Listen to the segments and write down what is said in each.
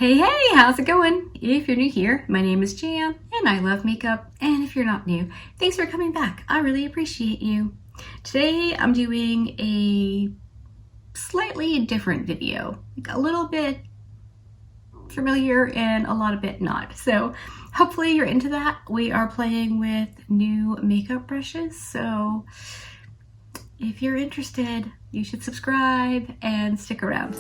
Hey, how's it going? If you're new here, my name is Jan and I love makeup. And if you're not new, thanks for coming back. I really appreciate you. Today I'm doing a slightly different video, like a little bit familiar and a lot of bit not. So hopefully you're into that. We are playing with new makeup brushes. So if you're interested, you should subscribe and stick around.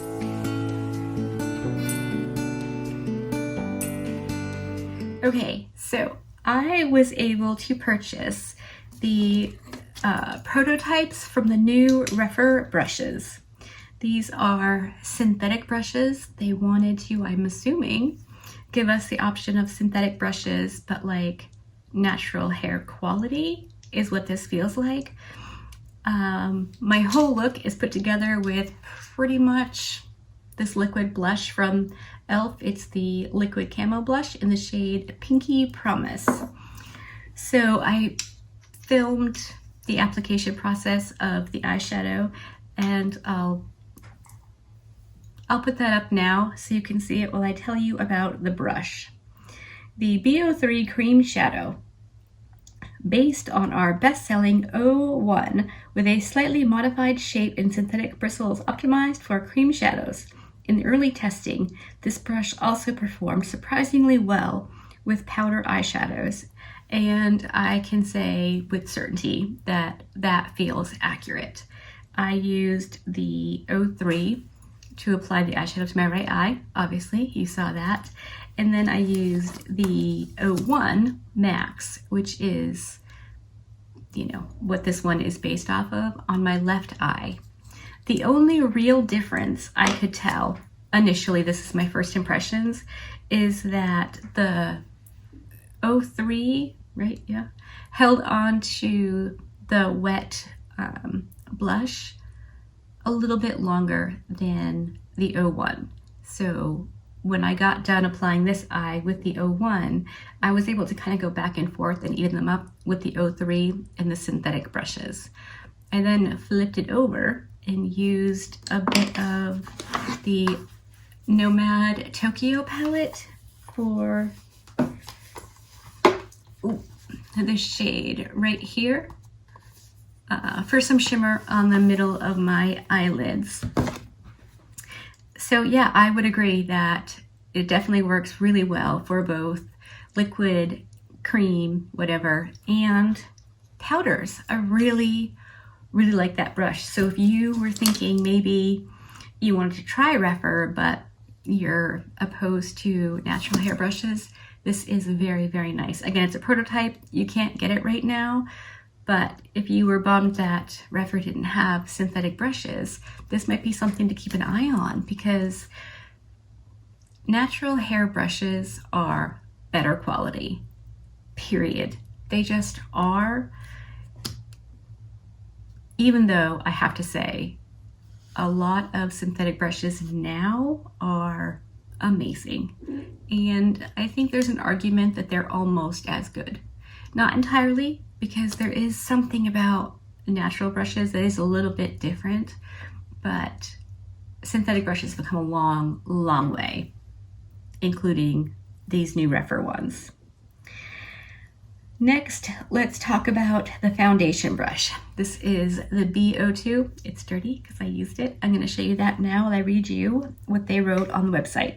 Okay, so I was able to purchase the prototypes from the new Rephr brushes. These are synthetic brushes. They wanted to, I'm assuming, give us the option of synthetic brushes, but like natural hair quality is what this feels like. My whole look is put together with pretty much this liquid blush from e.l.f. It's the liquid camo blush in the shade Pinky Promise. So I filmed the application process of the eyeshadow, and I'll put that up now so you can see it while I tell you about the brush. The B03 Cream Shadow, based on our best-selling 01 with a slightly modified shape and synthetic bristles optimized for cream shadows. In the early testing, this brush also performed surprisingly well with powder eyeshadows, and I can say with certainty that that feels accurate. I used the 03 to apply the eyeshadow to my right eye, obviously, you saw that, and then I used the 01 Max, which is, you know, what this one is based off of, on my left eye. The only real difference I could tell initially, this is my first impressions, is that the 03, right, yeah, held on to the wet blush a little bit longer than the 01. So when I got done applying this eye with the 01, I was able to kind of go back and forth and even them up with the 03 and the synthetic brushes. I then flipped it over and used a bit of the Nomad Tokyo palette for the shade right here for some shimmer on the middle of my eyelids. So yeah, I would agree that it definitely works really well for both liquid, cream, whatever, and powders. I really like that brush. So if you were thinking maybe you wanted to try Rephr, but you're opposed to natural hair brushes, this is very, very nice. Again, it's a prototype. You can't get it right now, but if you were bummed that Rephr didn't have synthetic brushes, this might be something to keep an eye on, because natural hair brushes are better quality, period. They just are. Even though I have to say, a lot of synthetic brushes now are amazing. And I think there's an argument that they're almost as good. Not entirely, because there is something about natural brushes that is a little bit different, but synthetic brushes have come a long, long way, including these new Rephr ones. Next, let's talk about the foundation brush. This is the B02. It's dirty because I used it. I'm going to show you that now while I read you what they wrote on the website.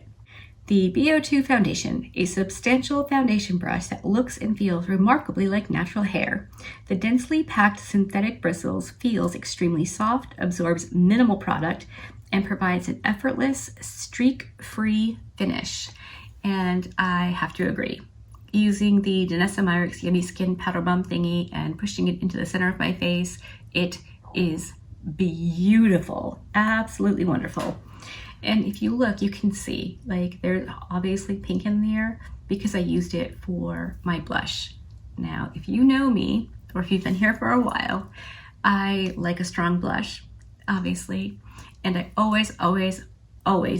The B02 foundation, a substantial foundation brush that looks and feels remarkably like natural hair. The densely packed synthetic bristles feels extremely soft, absorbs minimal product, and provides an effortless, streak-free finish. And I have to agree. Using the Danessa Myricks Yummy Skin Powder Bomb thingy and pushing it into the center of my face, it is beautiful, absolutely wonderful. And if you look, you can see, like, there's obviously pink in there because I used it for my blush. Now, if you know me, or if you've been here for a while, I like a strong blush, obviously, and I always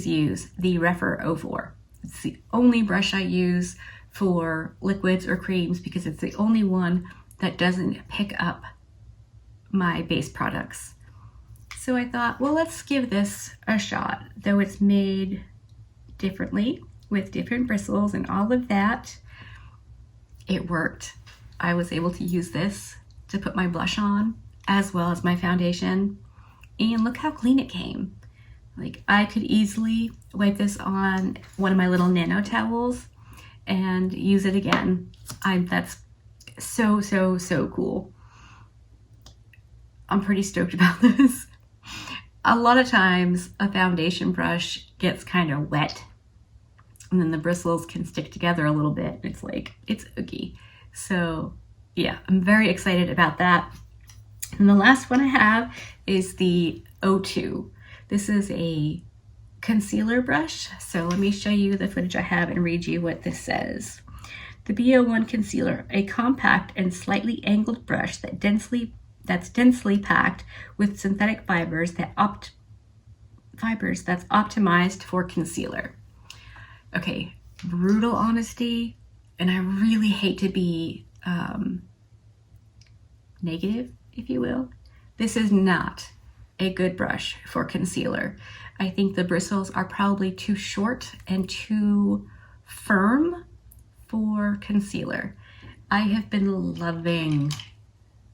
use the Rephr 04. It's the only brush I use for liquids or creams because it's the only one that doesn't pick up my base products. So I thought, well, let's give this a shot. Though it's made differently, with different bristles and all of that. It worked. I was able to use this to put my blush on as well as my foundation, and look how clean it came. Like, I could easily wipe this on one of my little nano towels and use it again. That's so cool. I'm pretty stoked about this. A lot of times a foundation brush gets kind of wet and then the bristles can stick together a little bit. It's like, it's ooky. So yeah, I'm very excited about that. And the last one I have is the O2. This is a concealer brush. So let me show you the footage I have and read you what this says. The BO1 Concealer, a compact and slightly angled brush that's densely packed with synthetic fibers that's optimized for concealer. Okay, brutal honesty, and I really hate to be negative, if you will. This is not a good brush for concealer. I think the bristles are probably too short and too firm for concealer. I have been loving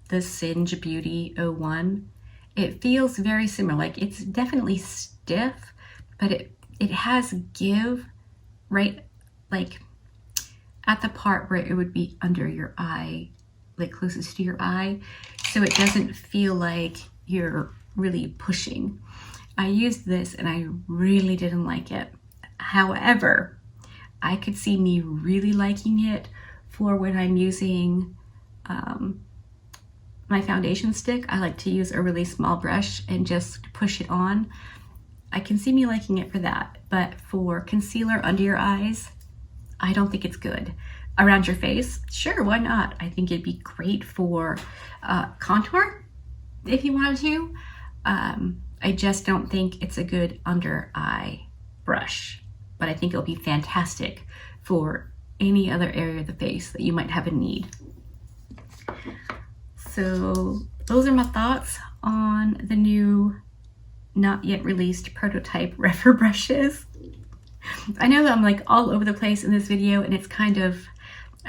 the Singe Beauty 01. It feels very similar. Like, it's definitely stiff, but it has give right, like at the part where it would be under your eye, like closest to your eye, so it doesn't feel like you're really pushing. I used this and I really didn't like it. However, I could see me really liking it for when I'm using my foundation stick. I like to use a really small brush and just push it on. I can see me liking it for that, but for concealer under your eyes, I don't think it's good. Around your face, sure, why not? I think it'd be great for contour if you wanted to. I just don't think it's a good under eye brush, but I think it'll be fantastic for any other area of the face that you might have a need. So those are my thoughts on the new, not yet released prototype Rephr brushes. I know that I'm like all over the place in this video and it's kind of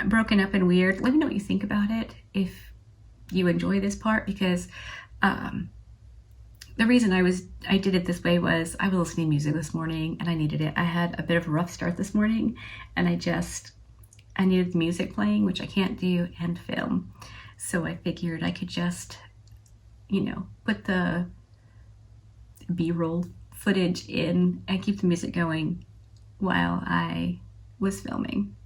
broken up and weird. Let me know what you think about it if you enjoy this part, because the reason I did it this way was I was listening to music this morning and I needed it. I had a bit of a rough start this morning and I needed the music playing, which I can't do, and film. So I figured I could just, you know, put the B-roll footage in and keep the music going while I was filming.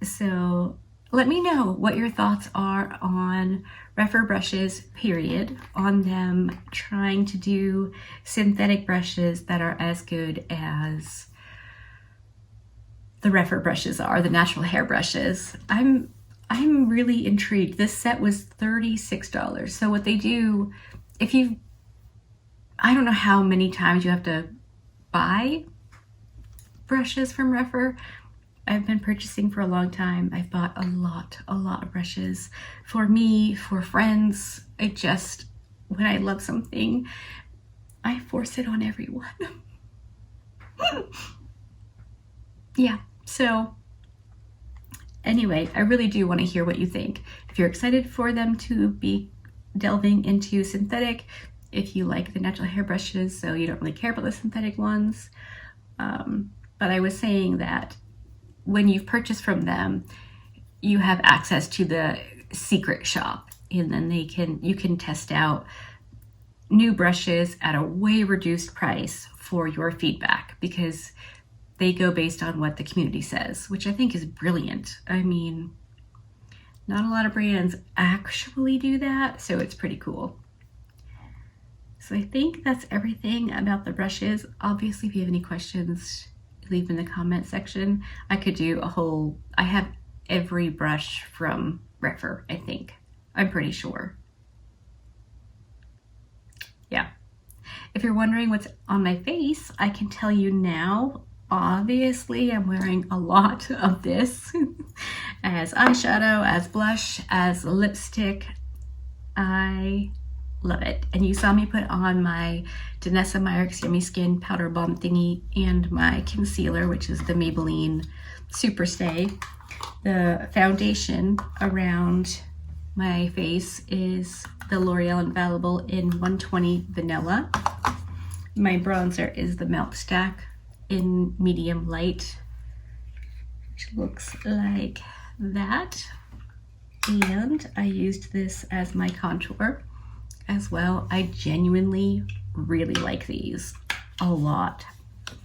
So let me know what your thoughts are on Rephr brushes, period, on them trying to do synthetic brushes that are as good as the Rephr brushes are, the natural hair brushes. I'm really intrigued. This set was $36. So what they do, I don't know how many times you have to buy brushes from Rephr. I've been purchasing for a long time. I've bought a lot of brushes for me, for friends. When I love something, I force it on everyone. Yeah, so anyway, I really do want to hear what you think. If you're excited for them to be delving into synthetic, if you like the natural hair brushes, so you don't really care about the synthetic ones. But I was saying that when you've purchased from them, you have access to the secret shop, and then you can test out new brushes at a way reduced price for your feedback, because they go based on what the community says, which I think is brilliant. I mean, not a lot of brands actually do that, so it's pretty cool. So I think that's everything about the brushes. Obviously, if you have any questions, leave in the comment section. I could do I have every brush from Rephr, I think. I'm pretty sure. Yeah. If you're wondering what's on my face, I can tell you now. Obviously, I'm wearing a lot of this as eyeshadow, as blush, as lipstick. I Love it. And you saw me put on my Danessa Myricks Yummy Skin Powder Bomb thingy and my concealer, which is the Maybelline Super Stay. The foundation around my face is the L'Oreal Infallible in 120 Vanilla. My bronzer is the Milk Stack in medium light, which looks like that. And I used this as my contour as well. I genuinely really like these a lot.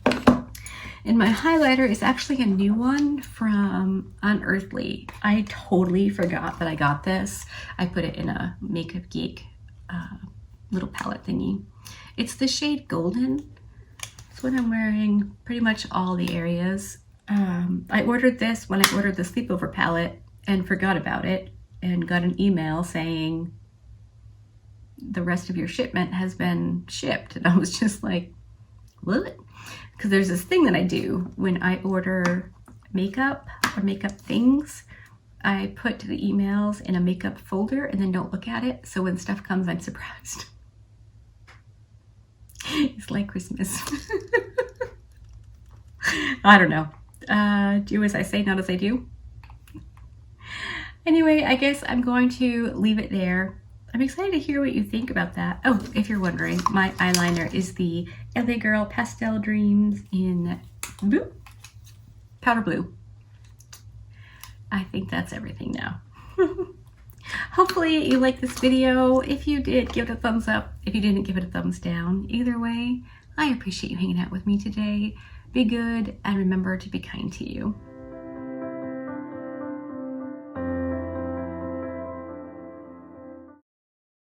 And my highlighter is actually a new one from Unearthly. I totally forgot that I got this. I put it in a Makeup Geek little palette thingy. It's the shade Golden. It's what I'm wearing pretty much all the areas. I ordered this when I ordered the sleepover palette and forgot about it and got an email saying the rest of your shipment has been shipped. And I was just like, what? Because there's this thing that I do when I order makeup or makeup things. I put the emails in a makeup folder and then don't look at it. So when stuff comes, I'm surprised. It's like Christmas. I don't know. Do as I say, not as I do. Anyway, I guess I'm going to leave it there. I'm excited to hear what you think about that. Oh, if you're wondering, my eyeliner is the LA Girl Pastel Dreams in blue, powder blue. I think that's everything now. Hopefully you liked this video. If you did, give it a thumbs up. If you didn't, give it a thumbs down. Either way, I appreciate you hanging out with me today. Be good and remember to be kind to you.